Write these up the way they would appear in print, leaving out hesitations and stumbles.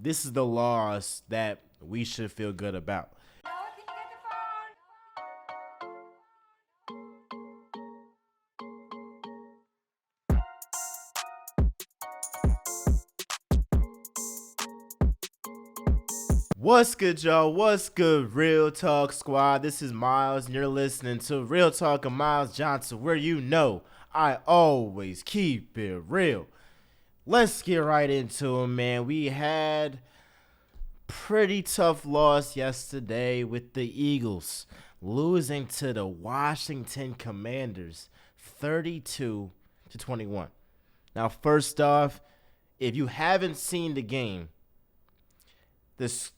this is the loss that we should feel good about. What's good, y'all? What's good, Real Talk Squad? This is Miles, and you're listening to Real Talk of Miles Johnson, where you know I always keep it real. Let's get right into it, man. We had pretty tough loss yesterday with the Eagles losing to the Washington Commanders 32-21. Now, first off, if you haven't seen the game,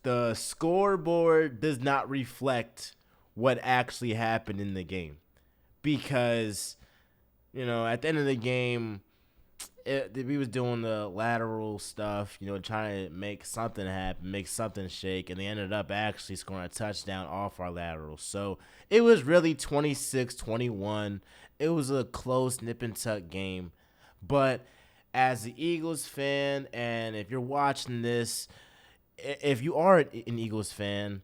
the scoreboard does not reflect what actually happened in the game because, at the end of the game, we was doing the lateral stuff, trying to make something happen, make something shake, and they ended up actually scoring a touchdown off our lateral. So it was really 26-21. It was a close nip and tuck game. But as the Eagles fan, and if you're watching this, if you are an Eagles fan,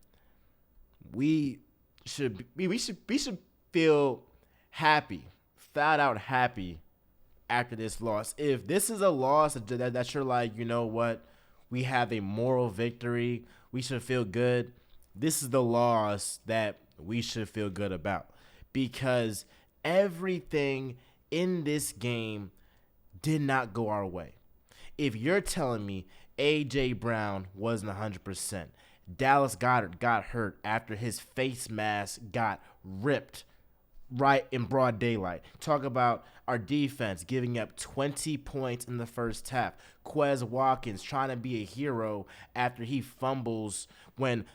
we should feel happy, flat out happy after this loss. If this is a loss that you're like, you know what, we have a moral victory, we should feel good. This is the loss that we should feel good about because everything in this game did not go our way. If you're telling me A.J. Brown wasn't 100%, Dallas Goedert got hurt after his face mask got ripped right in broad daylight. Talk about our defense giving up 20 points in the first half. Quez Watkins trying to be a hero after he fumbles when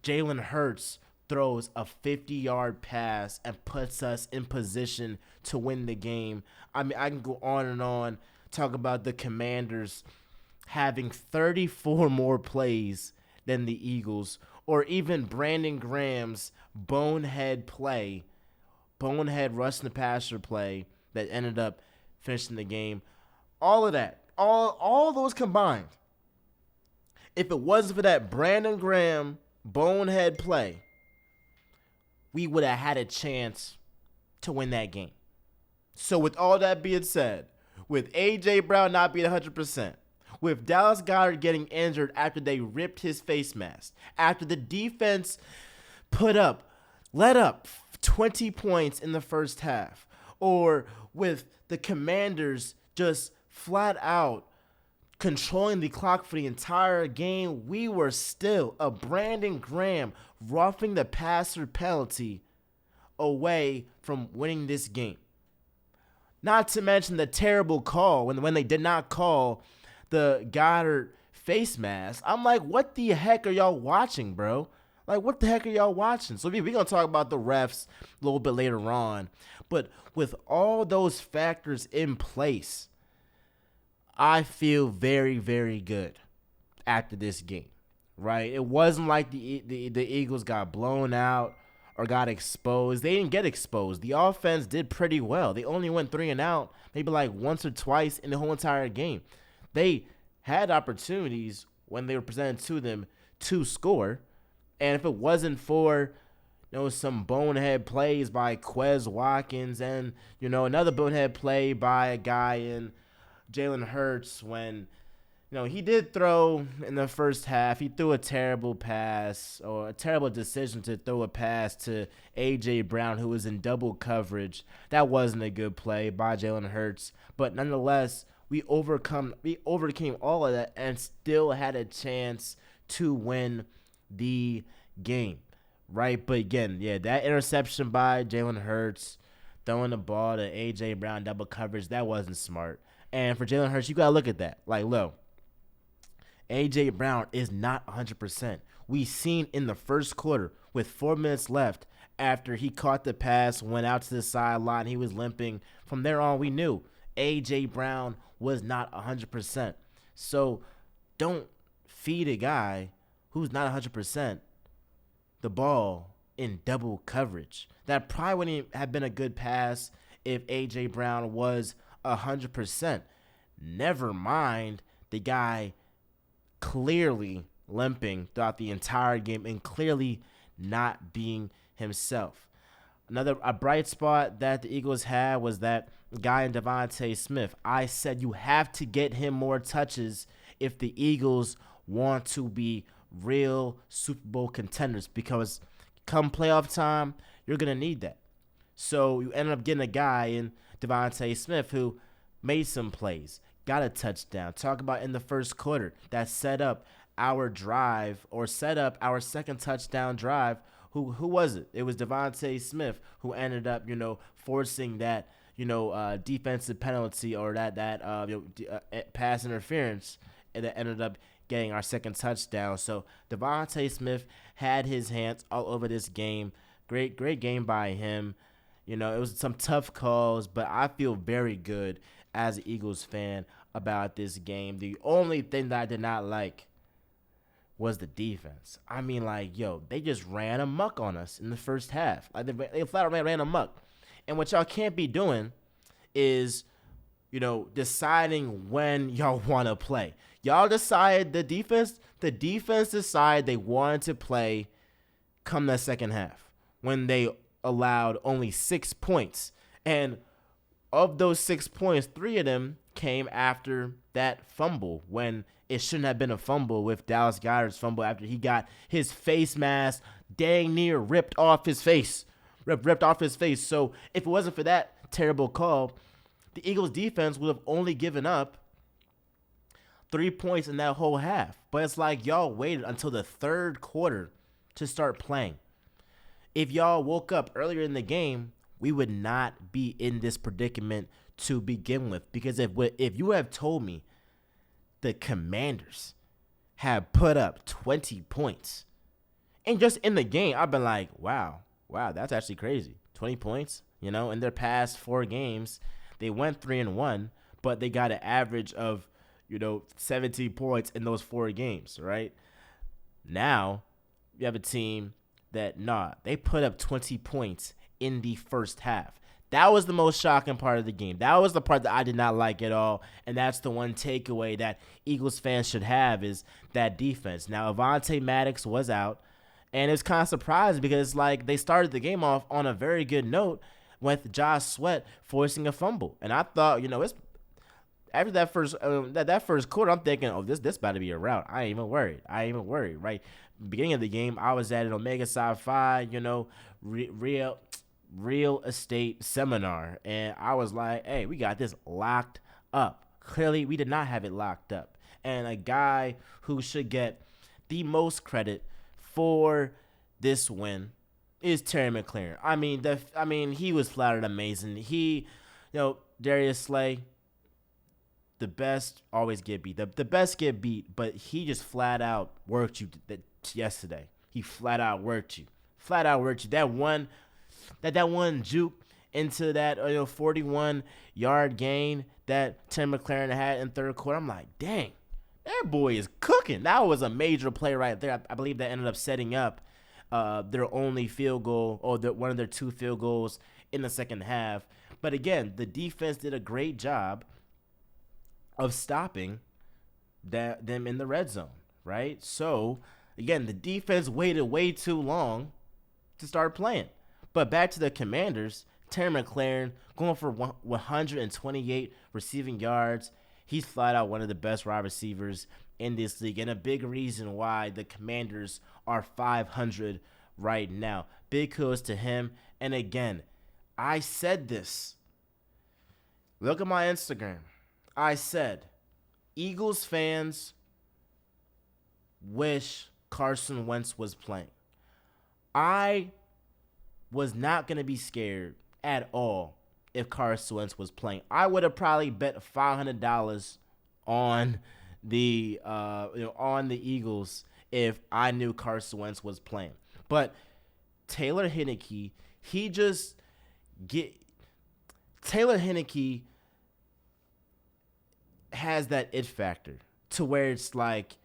Jalen Hurts throws a 50-yard pass and puts us in position to win the game. I mean, I can go on and on. Talk about the Commanders having 34 more plays than the Eagles, or even Brandon Graham's bonehead rush the passer play that ended up finishing the game. All of that, all those combined, if it wasn't for that Brandon Graham bonehead play, we would have had a chance to win that game. So with all that being said, with A.J. Brown not being 100%, with Dallas Goedert getting injured after they ripped his face mask, after the defense let up 20 points in the first half, or with the Commanders just flat out controlling the clock for the entire game, we were still a Brandon Graham roughing the passer penalty away from winning this game. Not to mention the terrible call when they did not call the Goddard face mask. I'm like, what the heck are y'all watching, bro? Like, what the heck are y'all watching? So we're going to talk about the refs a little bit later on. But with all those factors in place, I feel very, very good after this game, right? It wasn't like the Eagles got blown out or got exposed. They didn't get exposed. The offense did pretty well. They only went 3 and out maybe like once or twice in the whole entire game. They had opportunities when they were presented to them to score. And if it wasn't for, some bonehead plays by Quez Watkins and, another bonehead play by a guy in Jalen Hurts when, he did throw in the first half. He threw a terrible pass or a terrible decision to throw a pass to A.J. Brown, who was in double coverage. That wasn't a good play by Jalen Hurts. But nonetheless, we overcame all of that and still had a chance to win the game, right? But again, that interception by Jalen Hurts, throwing the ball to A.J. Brown, double coverage, that wasn't smart. And for Jalen Hurts, you got to look at that. Like, look, A.J. Brown is not 100%. We seen in the first quarter with 4 minutes left after he caught the pass, went out to the sideline, he was limping. From there on, we knew A.J. Brown was not 100%. So don't feed a guy who's not 100% the ball in double coverage. That probably wouldn't have been a good pass if A.J. Brown was 100%. Never mind the guy clearly limping throughout the entire game and clearly not being himself. A bright spot that the Eagles had was that guy in Devontae Smith. I said you have to get him more touches if the Eagles want to be real Super Bowl contenders, because come playoff time, you're going to need that. So you ended up getting a guy in Devontae Smith who made some plays, got a touchdown. Talk about in the first quarter that set up our drive, or set up our second touchdown drive. Who was it? It was Devontae Smith who ended up, forcing that, defensive penalty, or that pass interference, and that ended up getting our second touchdown. So Devontae Smith had his hands all over this game. Great game by him. It was some tough calls, but I feel very good as an Eagles fan about this game. The only thing that I did not like was the defense. I mean, they just ran amok on us in the first half. They flat out ran amok. And what y'all can't be doing is, deciding when y'all want to play. Y'all decided the defense decided they wanted to play come the second half when they allowed only 6 points. And of those 6 points, 3 of them came after that fumble, when it shouldn't have been a fumble, with Dallas Goedert's fumble after he got his face mask dang near ripped off his face. Ripped off his face. So if it wasn't for that terrible call, the Eagles defense would have only given up 3 points in that whole half. But it's like y'all waited until the third quarter to start playing. If y'all woke up earlier in the game, we would not be in this predicament to begin with. Because if you have told me the Commanders have put up 20 points, and just in the game, I've been like, wow, that's actually crazy. 20 points, in their past 4 games, they went 3-1, but they got an average of, 17 points in those 4 games, right? Now, you have a team that, they put up 20 points in the first half. That was the most shocking part of the game. That was the part that I did not like at all, and that's the one takeaway that Eagles fans should have, is that defense. Now, Avonte Maddox was out, and it's kind of surprising because it's like they started the game off on a very good note with Josh Sweat forcing a fumble. And I thought, it's after that first quarter, I'm thinking, oh, this about to be a rout. I ain't even worried, right? Beginning of the game, I was at an Omega Psi Phi, real estate seminar, and I was like, hey, we got this locked up. Clearly, we did not have it locked up. And a guy who should get the most credit for this win is Terry McLaurin. I mean, he was flat out amazing. Darius Slay, the best always get beat. The best get beat, but he just flat out worked you yesterday. He flat out worked you. That one juke into that 41-yard gain that Tim McLaurin had in third quarter. I'm like, dang, that boy is cooking. That was a major play right there. I believe that ended up setting up their only field goal, or one of their 2 field goals in the second half. But again, the defense did a great job of stopping them in the red zone, right? So, again, the defense waited way too long to start playing. But back to the Commanders, Terry McLaurin going for 128 receiving yards. He's flat out one of the best wide receivers in this league, and a big reason why the Commanders are 500 right now. Big kudos to him. And again, I said this. Look at my Instagram. I said, Eagles fans wish Carson Wentz was playing. I was not going to be scared at all if Carson Wentz was playing. I would have probably bet $500 on the Eagles if I knew Carson Wentz was playing. But Taylor Heinicke, Taylor Heinicke has that it factor to where it's like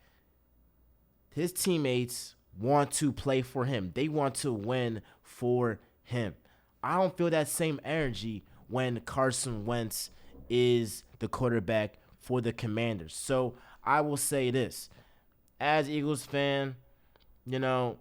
his teammates want to play for him. They want to win for him. I don't feel that same energy when Carson Wentz is the quarterback for the Commanders. So I will say this. as Eagles fan, you know,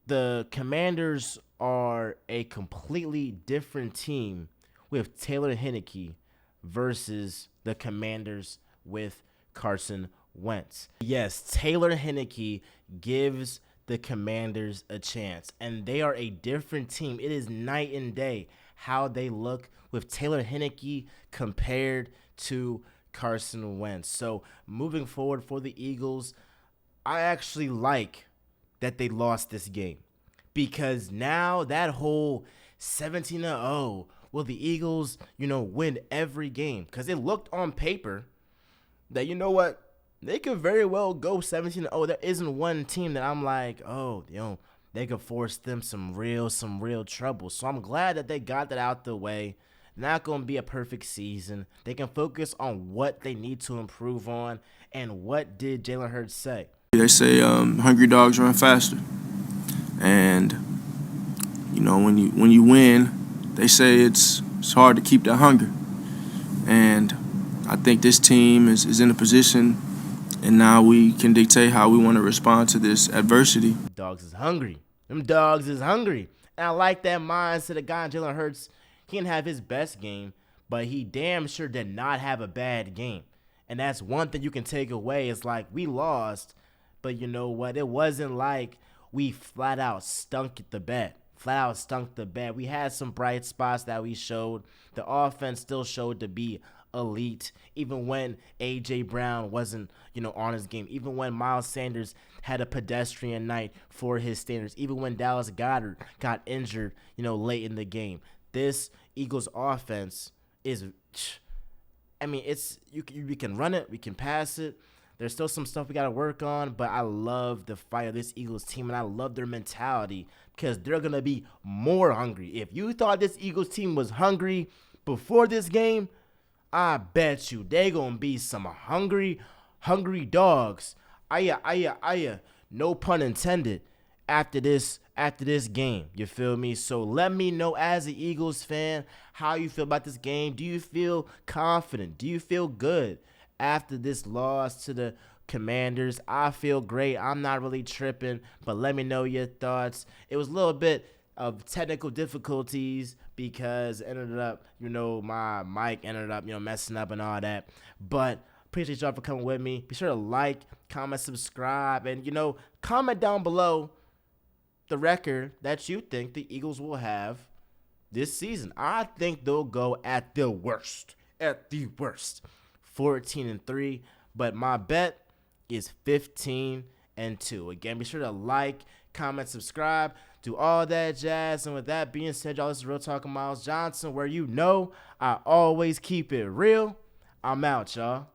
the Commanders are a completely different team with Taylor Heinicke versus the Commanders with Carson Wentz. Yes, Taylor Heinicke gives the Commanders a chance, and they are a different team. It is night and day how they look with Taylor Heinicke compared to Carson Wentz. So moving forward for the Eagles, I actually like that they lost this game, because now that whole 17-0, will the Eagles, win every game? Because it looked on paper that, you know what, they could very well go 17-0. There isn't one team that I'm like, oh, they could force them some real trouble. So I'm glad that they got that out the way. Not going to be a perfect season. They can focus on what they need to improve on. And what did Jalen Hurts say? They say hungry dogs run faster. And, when you win, they say it's hard to keep that hunger. And I think this team is in a position, and now we can dictate how we want to respond to this adversity. Dogs is hungry. Them dogs is hungry. And I like that mindset of guy Jalen Hurts. He didn't have his best game, but he damn sure did not have a bad game. And that's one thing you can take away. It's like, we lost, but you know what? It wasn't like we flat out stunk the bed. We had some bright spots that we showed. The offense still showed to be elite, even when A.J. Brown wasn't, on his game. Even when Miles Sanders had a pedestrian night for his standards. Even when Dallas Goedert got injured, late in the game. This Eagles offense is, we can run it, we can pass it. There's still some stuff we got to work on, but I love the fight of this Eagles team, and I love their mentality because they're going to be more hungry. If you thought this Eagles team was hungry before this game, I bet you they going to be some hungry dogs. No pun intended. After this game, you feel me? So let me know, as an Eagles fan, how you feel about this game. Do you feel confident? Do you feel good after this loss to the Commanders? I feel great. I'm not really tripping, but let me know your thoughts. It was a little bit of technical difficulties because it ended up, my mic ended up, messing up and all that. But appreciate y'all for coming with me. Be sure to like, comment, subscribe, and, comment down below the record that you think the Eagles will have this season. I think they'll go at the worst, 14-3, but my bet is 15-2. Again, be sure to like, comment, subscribe, do all that jazz. And with that being said, y'all, this is Real Talk Miles Johnson, where I always keep it real. I'm out, y'all.